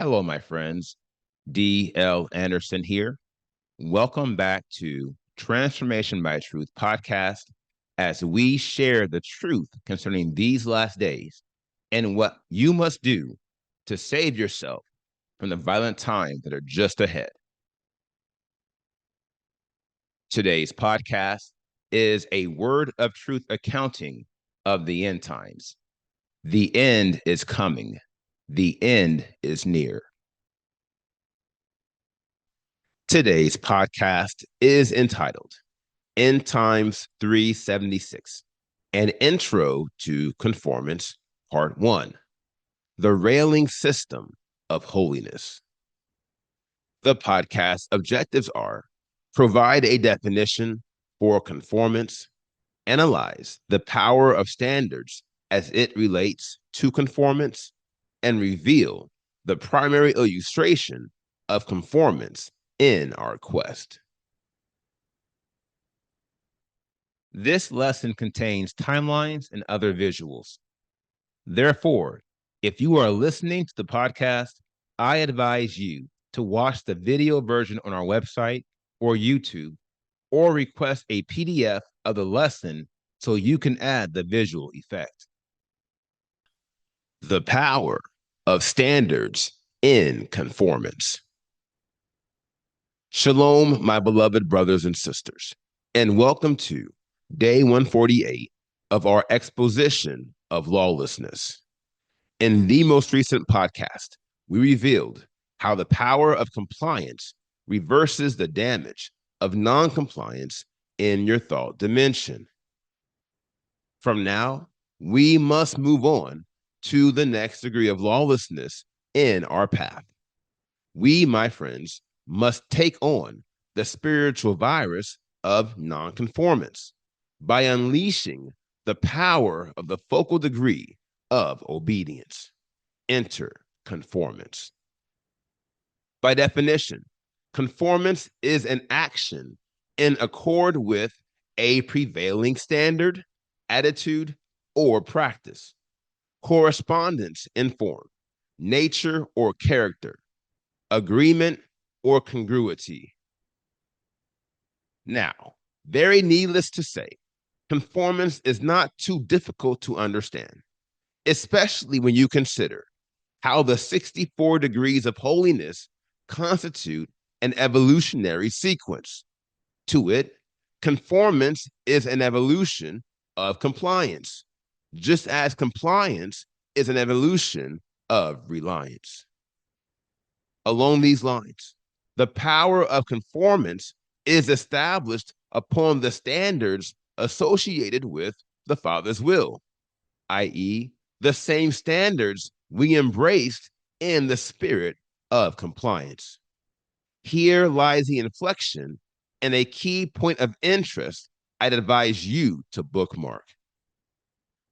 Hello, my friends. D.L. Anderson here. Welcome back to Transformation by Truth podcast as we share the truth concerning these last days and what you must do to save yourself from the violent times that are just ahead. Today's podcast is a word of truth accounting of the end times. The end is coming. The end is near. Today's podcast is entitled End Times 376, an intro to Conformance, Part 1, the railing system of holiness. The podcast objectives are provide a definition for conformance, analyze the power of standards as it relates to conformance, and reveal the primary illustration of conformance in our quest. This lesson contains timelines and other visuals. Therefore, if you are listening to the podcast, I advise you to watch the video version on our website or YouTube, or request a PDF of the lesson so you can add the visual effect. The power of standards in conformance. Shalom, my beloved brothers and sisters, and welcome to Day 148 of our exposition of lawlessness. In the most recent podcast, we revealed how the power of compliance reverses the damage of non-compliance in your thought dimension. From now, we must move on to the next degree of lawlessness in our path. We, my friends, must take on the spiritual virus of nonconformance by unleashing the power of the focal degree of obedience. Enter conformance. By definition, conformance is an action in accord with a prevailing standard, attitude, or practice. Correspondence in form, nature or character, agreement or congruity. Now, very needless to say, conformance is not too difficult to understand, especially when you consider how the 64 degrees of holiness constitute an evolutionary sequence. To it, conformance is an evolution of compliance, just as compliance is an evolution of reliance. Along these lines, the power of conformance is established upon the standards associated with the Father's will, i.e., the same standards we embraced in the spirit of compliance. Here lies the inflection and a key point of interest I'd advise you to bookmark.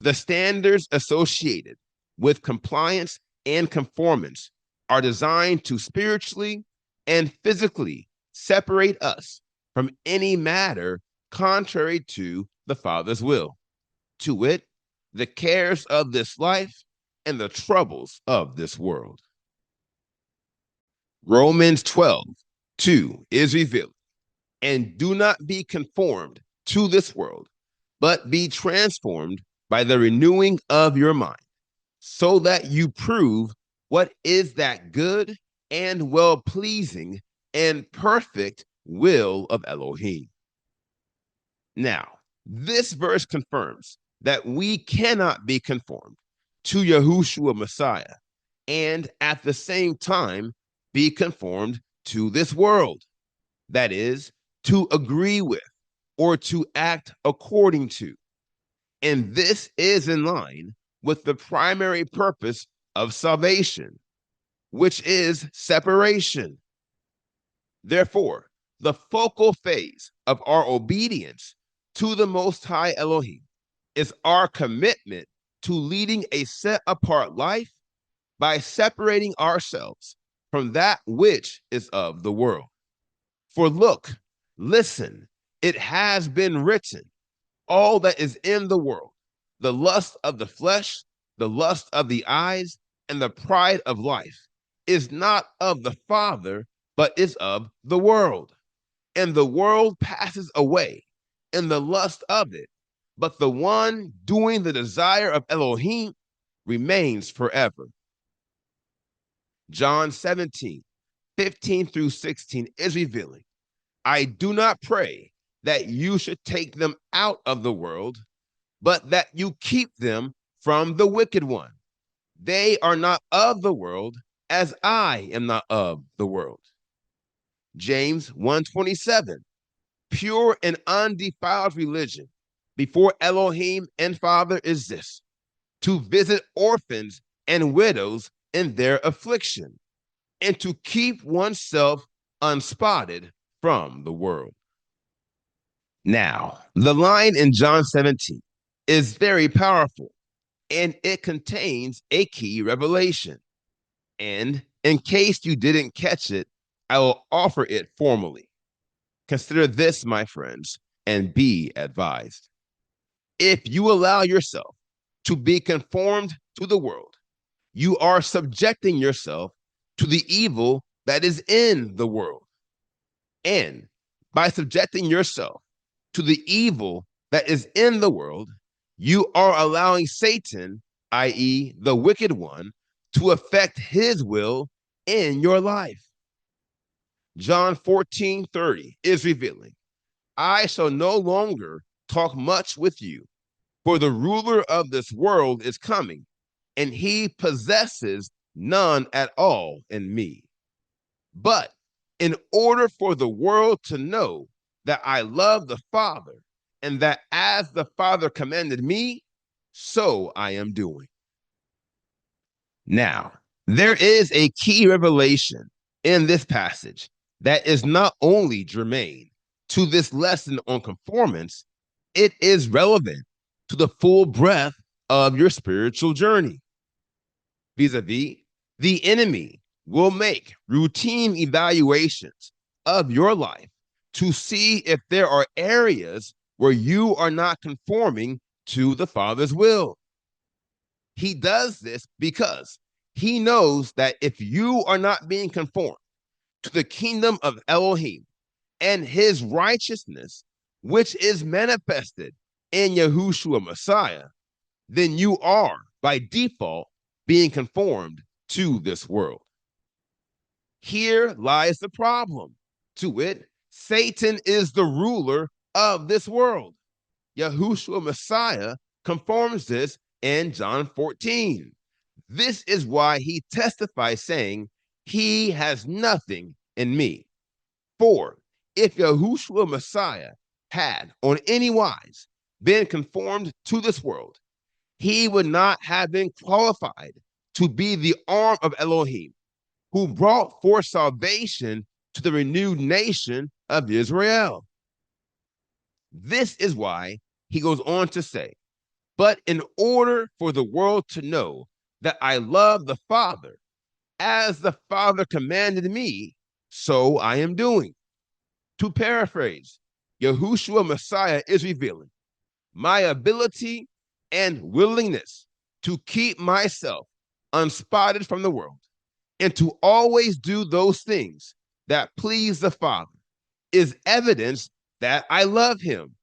The standards associated with compliance and conformance are designed to spiritually and physically separate us from any matter contrary to the Father's will, to wit, the cares of this life and the troubles of this world. Romans 12:2 is revealed, and do not be conformed to this world, but be transformed by the renewing of your mind, so that you prove what is that good and well-pleasing and perfect will of Elohim. Now, this verse confirms that we cannot be conformed to Yahushua Messiah and at the same time be conformed to this world. That is, to agree with or to act according to. And this is in line with the primary purpose of salvation, which is separation. Therefore, the focal phase of our obedience to the Most High Elohim is our commitment to leading a set-apart life by separating ourselves from that which is of the world. For look, listen, it has been written, all that is in the world, the lust of the flesh, the lust of the eyes, and the pride of life, is not of the Father, but is of the world. And the world passes away in the lust of it, but the one doing the desire of Elohim remains forever. John 17:15 through 16 is revealing. I do not pray that you should take them out of the world, but that you keep them from the wicked one. They are not of the world, as I am not of the world. James 1:27, pure and undefiled religion before Elohim and Father is this: to visit orphans and widows in their affliction, and to keep oneself unspotted from the world. Now, the line in John 17 is very powerful, and it contains a key revelation. And in case you didn't catch it, I will offer it formally. Consider this, my friends, and be advised. If you allow yourself to be conformed to the world, you are subjecting yourself to the evil that is in the world. And by subjecting yourself to the evil that is in the world, you are allowing Satan, i.e., the wicked one, to affect his will in your life. John 14:30 is revealing, I shall no longer talk much with you, for the ruler of this world is coming, and he possesses none at all in me. But in order for the world to know that I love the Father, and that as the Father commanded me, so I am doing. Now, there is a key revelation in this passage that is not only germane to this lesson on conformance, it is relevant to the full breadth of your spiritual journey. Vis-a-vis, the enemy will make routine evaluations of your life to see if there are areas where you are not conforming to the Father's will. He does this because he knows that if you are not being conformed to the kingdom of Elohim and his righteousness, which is manifested in Yahushua Messiah, then you are by default being conformed to this world. Here lies the problem. To wit, Satan is the ruler of this world. Yahushua Messiah conforms this in John 14. This is why he testifies, saying, he has nothing in me. For if Yahushua Messiah had on any wise been conformed to this world, he would not have been qualified to be the arm of Elohim, who brought forth salvation to the renewed nation of Israel. This is why he goes on to say, but in order for the world to know that I love the Father, as the Father commanded me, so I am doing. To paraphrase, Yahushua Messiah is revealing my ability and willingness to keep myself unspotted from the world and to always do those things that please the Father is evidence that I love him.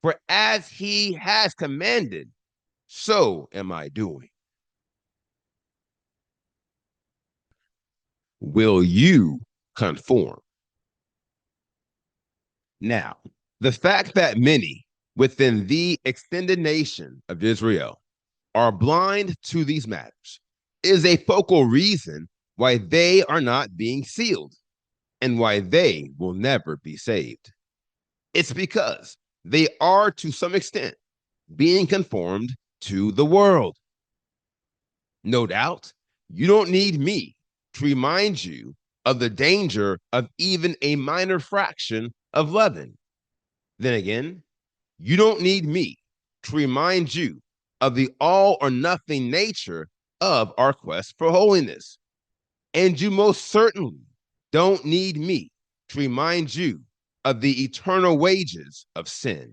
For as he has commanded, so am I doing. Will you conform? Now, the fact that many within the extended nation of Israel are blind to these matters is a focal reason why they are not being sealed and why they will never be saved. It's because they are, to some extent, being conformed to the world. No doubt, you don't need me to remind you of the danger of even a minor fraction of leaven. Then again, you don't need me to remind you of the all or nothing nature of our quest for holiness. And you most certainly don't need me to remind you of the eternal wages of sin.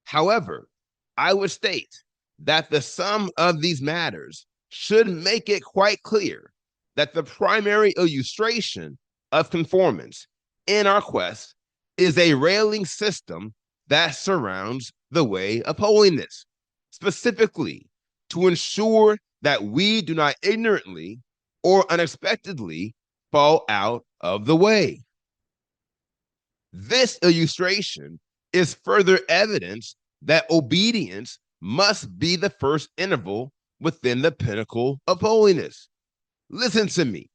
However, I would state that the sum of these matters should make it quite clear that the primary illustration of conformance in our quest is a railing system that surrounds the way of holiness, specifically to ensure that we do not ignorantly or unexpectedly fall out of the way. This illustration is further evidence that obedience must be the first interval within the pinnacle of holiness. Listen to me.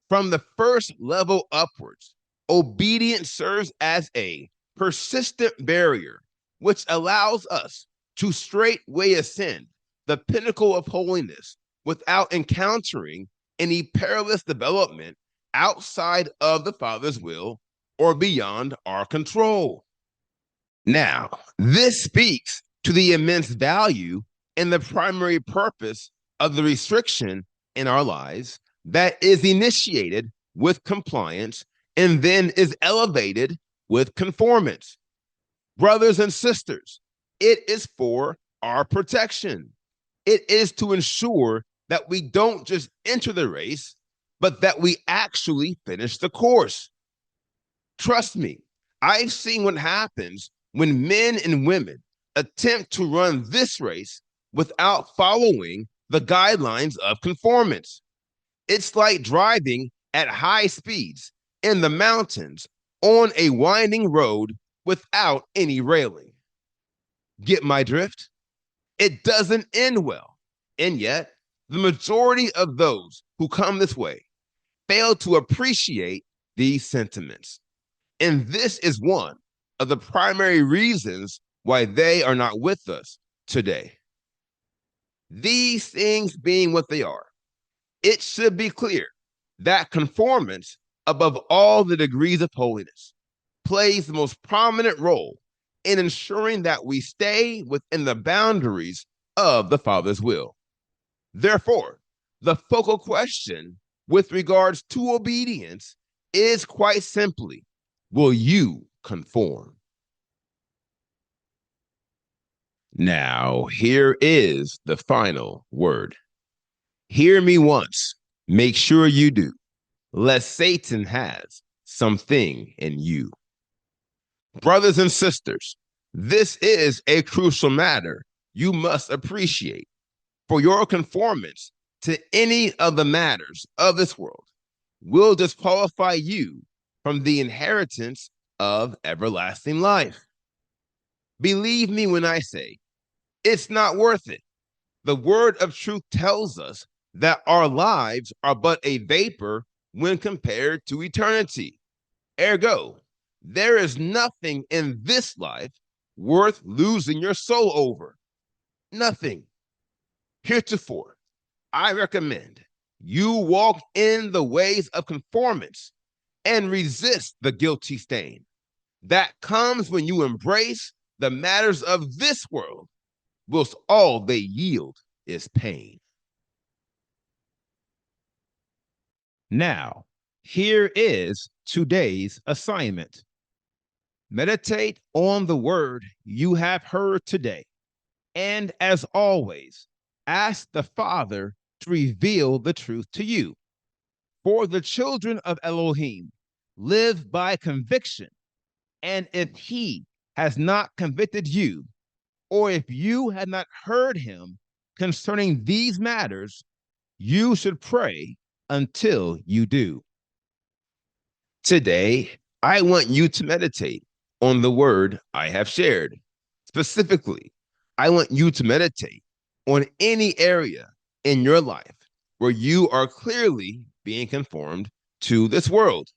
From the first level upwards, obedience serves as a persistent barrier which allows us to straightway ascend the pinnacle of holiness without encountering any perilous development outside of the Father's will or beyond our control. Now, this speaks to the immense value and the primary purpose of the restriction in our lives that is initiated with compliance and then is elevated with conformance. Brothers and sisters, it is for our protection. It is to ensure that we don't just enter the race, but that we actually finish the course. Trust me, I've seen what happens when men and women attempt to run this race without following the guidelines of conformance. It's like driving at high speeds in the mountains on a winding road without any railing. Get my drift? It doesn't end well. And yet, the majority of those who come this way fail to appreciate these sentiments. And this is one of the primary reasons why they are not with us today. These things being what they are, it should be clear that conformance, above all the degrees of holiness, plays the most prominent role in ensuring that we stay within the boundaries of the Father's will. Therefore, the focal question with regards to obedience is quite simply, will you conform? Now, here is the final word. Hear me once, make sure you do, lest Satan has something in you. Brothers and sisters, this is a crucial matter you must appreciate, for your conformance to any of the matters of this world will disqualify you from the inheritance of everlasting life. Believe me when I say, it's not worth it. The word of truth tells us that our lives are but a vapor when compared to eternity. Ergo, there is nothing in this life worth losing your soul over. Nothing. Heretofore, I recommend you walk in the ways of conformance and resist the guilty stain that comes when you embrace the matters of this world, whilst all they yield is pain. Now, here is today's assignment. Meditate on the word you have heard today. And as always, ask the Father to reveal the truth to you. For the children of Elohim live by conviction. And if he has not convicted you, or if you had not heard him concerning these matters, you should pray until you do. Today, I want you to meditate on the word I have shared. Specifically, I want you to meditate on any area in your life where you are clearly being conformed to this world.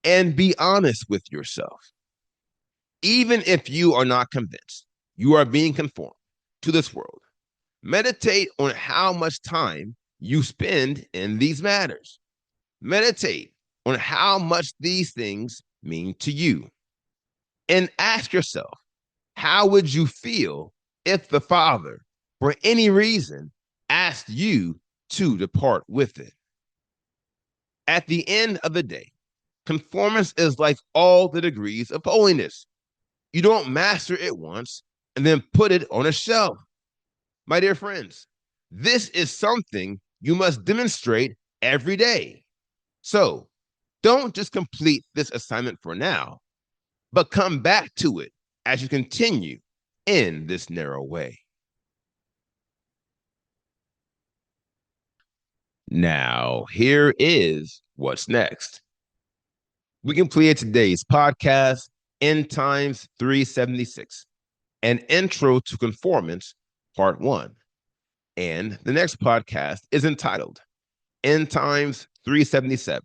And be honest with yourself. Even if you are not convinced you are being conformed to this world, meditate on how much time you spend in these matters. Meditate on how much these things mean to you. And ask yourself, how would you feel if the Father, for any reason, asked you to depart with it? At the end of the day, conformance is like all the degrees of holiness. You don't master it once and then put it on a shelf. My dear friends, this is something you must demonstrate every day. So don't just complete this assignment for now, but come back to it as you continue in this narrow way. Now, here is what's next. We completed today's podcast, End Times 376, an intro to conformance, part one. And the next podcast is entitled End Times 377,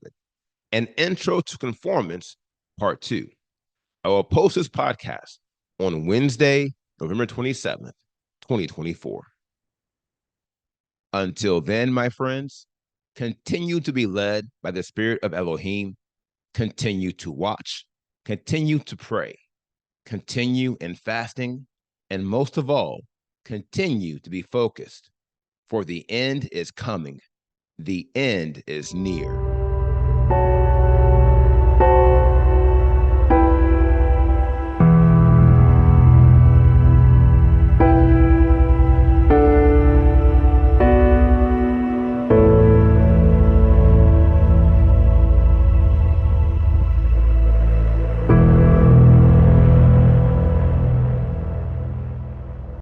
an intro to conformance, part two. I will post this podcast on Wednesday, November 27th, 2024. Until then, my friends, continue to be led by the Spirit of Elohim. Continue to watch, continue to pray, continue in fasting, and most of all, continue to be focused, for the end is coming. The end is near.